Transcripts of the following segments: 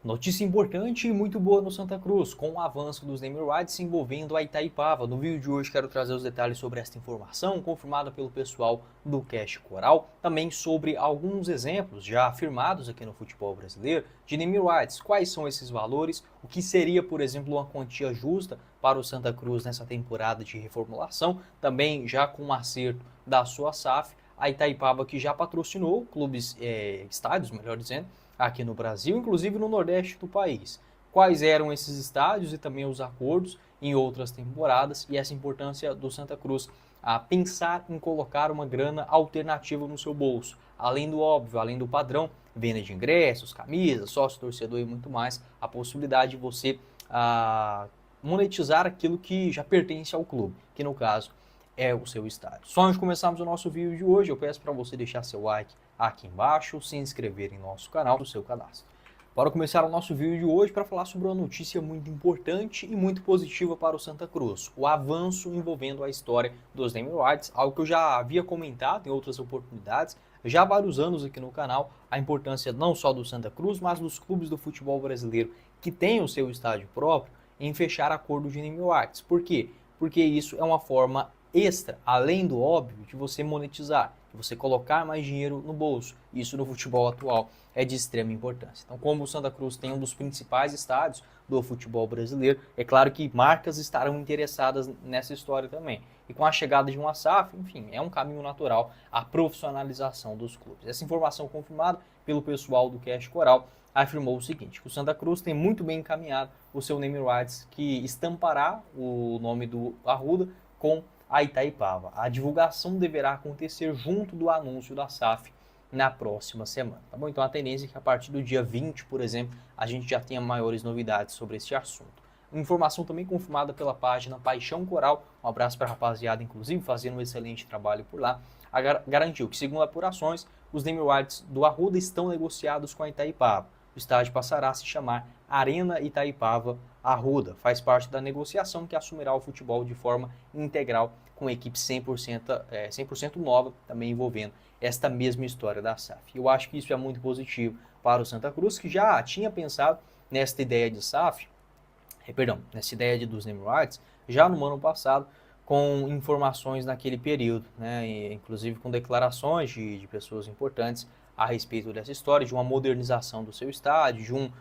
Notícia importante e muito boa no Santa Cruz, com o avanço dos naming rights envolvendo a Itaipava. No vídeo de hoje quero trazer os detalhes sobre esta informação, confirmada pelo pessoal do Cash Coral, também sobre alguns exemplos já afirmados aqui no futebol brasileiro de naming rights, quais são esses valores, o que seria, por exemplo, uma quantia justa para o Santa Cruz nessa temporada de reformulação, também já com um acerto da sua SAF, a Itaipava que já patrocinou clubes, estádios, melhor dizendo, aqui no Brasil, inclusive no Nordeste do país. Quais eram esses estádios e também os acordos em outras temporadas e essa importância do Santa Cruz a pensar em colocar uma grana alternativa no seu bolso, além do óbvio, além do padrão, venda de ingressos, camisas, sócio torcedor e muito mais, a possibilidade de você monetizar aquilo que já pertence ao clube, que no caso é o seu estádio. Só antes de começarmos o nosso vídeo de hoje, eu peço para você deixar seu like aqui embaixo, se inscrever em nosso canal, do seu cadastro. Bora começar o nosso vídeo de hoje para falar sobre uma notícia muito importante e muito positiva para o Santa Cruz, o avanço envolvendo a história dos naming rights, algo que eu já havia comentado em outras oportunidades, já há vários anos aqui no canal, a importância não só do Santa Cruz, mas dos clubes do futebol brasileiro que têm o seu estádio próprio, em fechar acordo de naming rights. Por quê? Porque isso é uma forma extra, além do óbvio, de você monetizar, de você colocar mais dinheiro no bolso. Isso no futebol atual é de extrema importância. Então, como o Santa Cruz tem um dos principais estádios do futebol brasileiro, é claro que marcas estarão interessadas nessa história também. E com a chegada de uma SAF, enfim, é um caminho natural a profissionalização dos clubes. Essa informação confirmada pelo pessoal do Cash Coral afirmou o seguinte, que o Santa Cruz tem muito bem encaminhado o seu naming rights, que estampará o nome do Arruda com a Itaipava. A divulgação deverá acontecer junto do anúncio da SAF na próxima semana, tá bom? Então a tendência é que a partir do dia 20, por exemplo, a gente já tenha maiores novidades sobre esse assunto. Informação também confirmada pela página Paixão Coral, um abraço para a rapaziada, inclusive, fazendo um excelente trabalho por lá, garantiu que, segundo apurações, os naming rights do Arruda estão negociados com a Itaipava. O estádio passará a se chamar Arena Itaipava Arruda, faz parte da negociação que assumirá o futebol de forma integral com equipe 100% nova, também envolvendo esta mesma história da SAF. Eu acho que isso é muito positivo para o Santa Cruz, que já tinha pensado nesta ideia de SAF, nessa ideia dos naming rights, já no ano passado, com informações naquele período, né, e, inclusive com declarações de pessoas importantes a respeito dessa história, de uma modernização do seu estádio, de um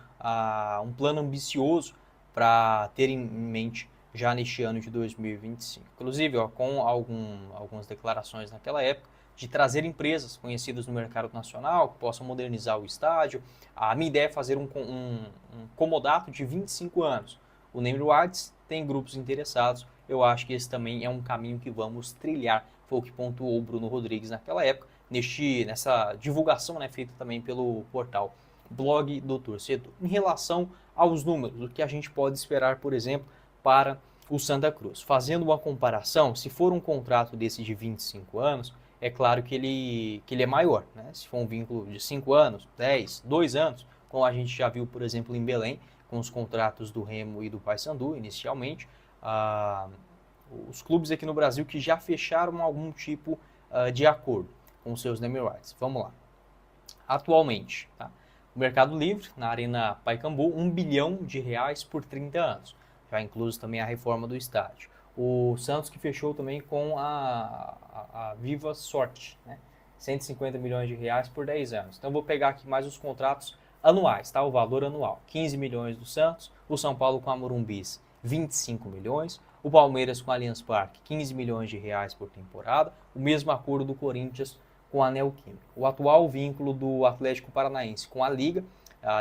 plano ambicioso para ter em mente já neste ano de 2025. Inclusive, com algumas declarações naquela época, de trazer empresas conhecidas no mercado nacional que possam modernizar o estádio. A minha ideia é fazer um comodato de 25 anos. O naming rights tem grupos interessados, eu acho que esse também é um caminho que vamos trilhar, foi o que pontuou o Bruno Rodrigues naquela época, nessa divulgação, né, feita também pelo portal Blog do Torcedor. Em relação aos números, o que a gente pode esperar, por exemplo, para o Santa Cruz. Fazendo uma comparação, se for um contrato desse de 25 anos, é claro que ele é maior, né? Se for um vínculo de 5 anos, 10, 2 anos, como a gente já viu, por exemplo, em Belém, com os contratos do Remo e do Paysandu, inicialmente, os clubes aqui no Brasil que já fecharam algum tipo de acordo com seus naming rights. Vamos lá. Atualmente, tá? O Mercado Livre, na Arena Pacaembu, R$ 1 bilhão por 30 anos. Já incluso também a reforma do estádio. O Santos que fechou também com a Viva Sorte, né? 150 milhões de reais por 10 anos. Então vou pegar aqui mais os contratos anuais, tá? O valor anual. 15 milhões do Santos, o São Paulo com a Morumbis, 25 milhões, o Palmeiras com a Allianz Parque, 15 milhões de reais por temporada, o mesmo acordo do Corinthians com a Neoquímica. O atual vínculo do Atlético Paranaense com a Liga,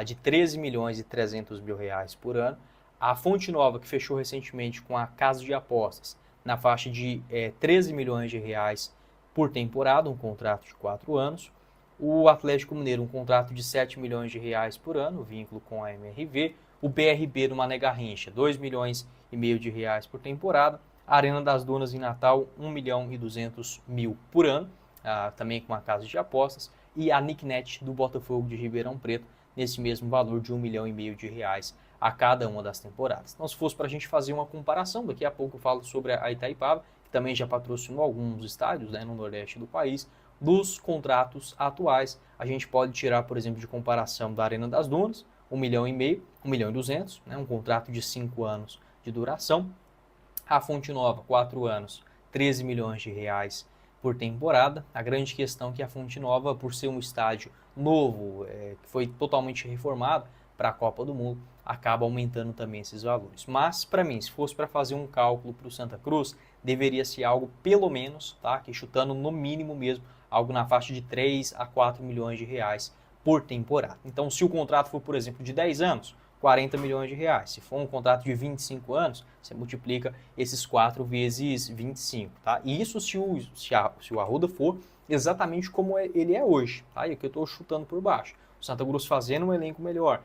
de 13 milhões e 300 mil reais por ano. A Fonte Nova, que fechou recentemente com a Casa de Apostas, na faixa de 13 milhões de reais por temporada, um contrato de 4 anos. O Atlético Mineiro, um contrato de 7 milhões de reais por ano, vínculo com a MRV. O BRB do Mané Garrincha, 2 milhões e meio de reais por temporada. A Arena das Dunas em Natal, 1 milhão e 200 mil por ano, também com a Casa de Apostas. E a Nicknet do Botafogo de Ribeirão Preto, nesse mesmo valor de 1 milhão e meio de reais a cada uma das temporadas. Então, se fosse para a gente fazer uma comparação, daqui a pouco eu falo sobre a Itaipava, que também já patrocinou alguns estádios, né, no Nordeste do país. Dos contratos atuais, a gente pode tirar, por exemplo, de comparação da Arena das Dunas, 1,5 milhão, 1.200.000, né? Um contrato de 5 anos de duração. A Fonte Nova, 4 anos, 13 milhões de reais por temporada. A grande questão é que a Fonte Nova, por ser um estádio novo, que foi totalmente reformado para a Copa do Mundo, acaba aumentando também esses valores. Mas, para mim, se fosse para fazer um cálculo para o Santa Cruz, deveria ser algo pelo menos, tá? Aqui chutando no mínimo mesmo, algo na faixa de 3 a 4 milhões de reais por temporada. Então, se o contrato for, por exemplo, de 10 anos, 40 milhões de reais. Se for um contrato de 25 anos, você multiplica esses 4 vezes 25, tá? E isso se o Arruda for exatamente como ele é hoje, tá? E aqui eu estou chutando por baixo. O Santa Cruz fazendo um elenco melhor,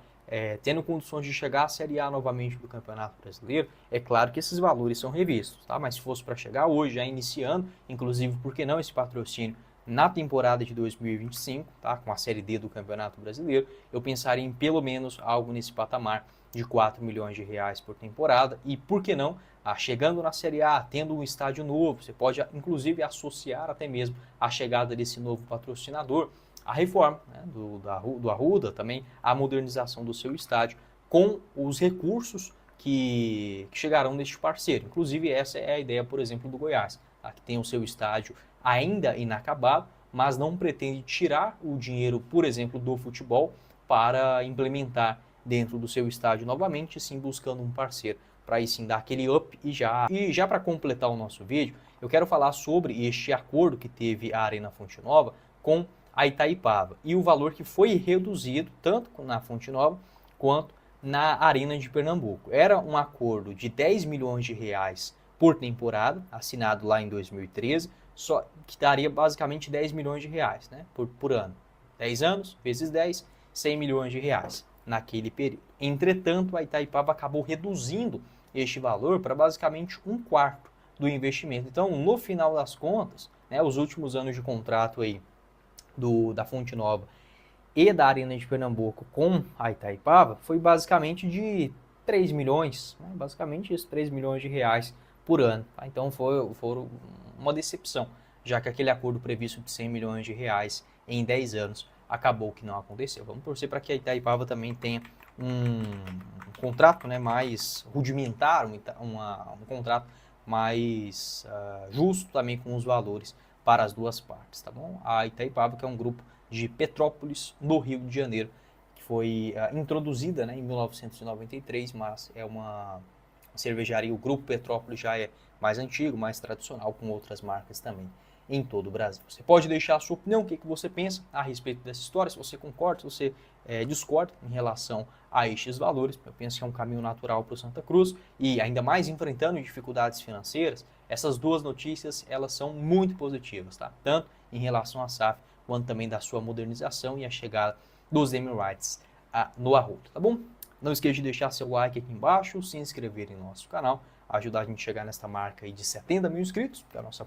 tendo condições de chegar à Série A novamente do Campeonato Brasileiro, é claro que esses valores são revistos, tá? Mas se fosse para chegar hoje, já iniciando, inclusive, por que não esse patrocínio na temporada de 2025, tá? Com a Série D do Campeonato Brasileiro, eu pensaria em pelo menos algo nesse patamar de 4 milhões de reais por temporada e, por que não, chegando na Série A, tendo um estádio novo, você pode inclusive associar até mesmo a chegada desse novo patrocinador, a reforma, né, do Arruda, também a modernização do seu estádio, com os recursos que chegarão deste parceiro. Inclusive, essa é a ideia, por exemplo, do Goiás, tá? Que tem o seu estádio ainda inacabado, mas não pretende tirar o dinheiro, por exemplo, do futebol para implementar dentro do seu estádio novamente, sim buscando um parceiro para aí sim dar aquele up e já para completar o nosso vídeo, eu quero falar sobre este acordo que teve a Arena Fonte Nova com a Itaipava e o valor que foi reduzido tanto na Fonte Nova quanto na Arena de Pernambuco. Era um acordo de 10 milhões de reais por temporada, assinado lá em 2013, só que daria basicamente 10 milhões de reais, né, por ano. 10 anos, vezes 10, 100 milhões de reais naquele período. Entretanto, a Itaipava acabou reduzindo este valor para basicamente 1/4 do investimento. Então, no final das contas, né, os últimos anos de contrato aí da Fonte Nova e da Arena de Pernambuco com a Itaipava foi basicamente de 3 milhões, né, basicamente isso, 3 milhões de reais por ano. Tá? Então, foi uma decepção, já que aquele acordo previsto de 100 milhões de reais em 10 anos acabou que não aconteceu. Vamos torcer para que a Itaipava também tenha um contrato, né, mais rudimentar, um contrato mais justo também com os valores para as duas partes, tá bom? A Itaipava, que é um grupo de Petrópolis, no Rio de Janeiro, que foi introduzida, né, em 1993, mas é uma cervejaria, o Grupo Petrópolis já é mais antigo, mais tradicional, com outras marcas também em todo o Brasil. Você pode deixar a sua opinião, o que você pensa a respeito dessa história, se você concorda, se você discorda em relação a estes valores. Eu penso que é um caminho natural para o Santa Cruz e ainda mais enfrentando dificuldades financeiras, essas duas notícias elas são muito positivas, tá? Tanto em relação à SAF, quanto também da sua modernização e a chegada dos Emirates no Arruda, tá bom? Não esqueça de deixar seu like aqui embaixo, se inscrever em nosso canal, ajudar a gente a chegar nesta marca aí de 70 mil inscritos, que é a nossa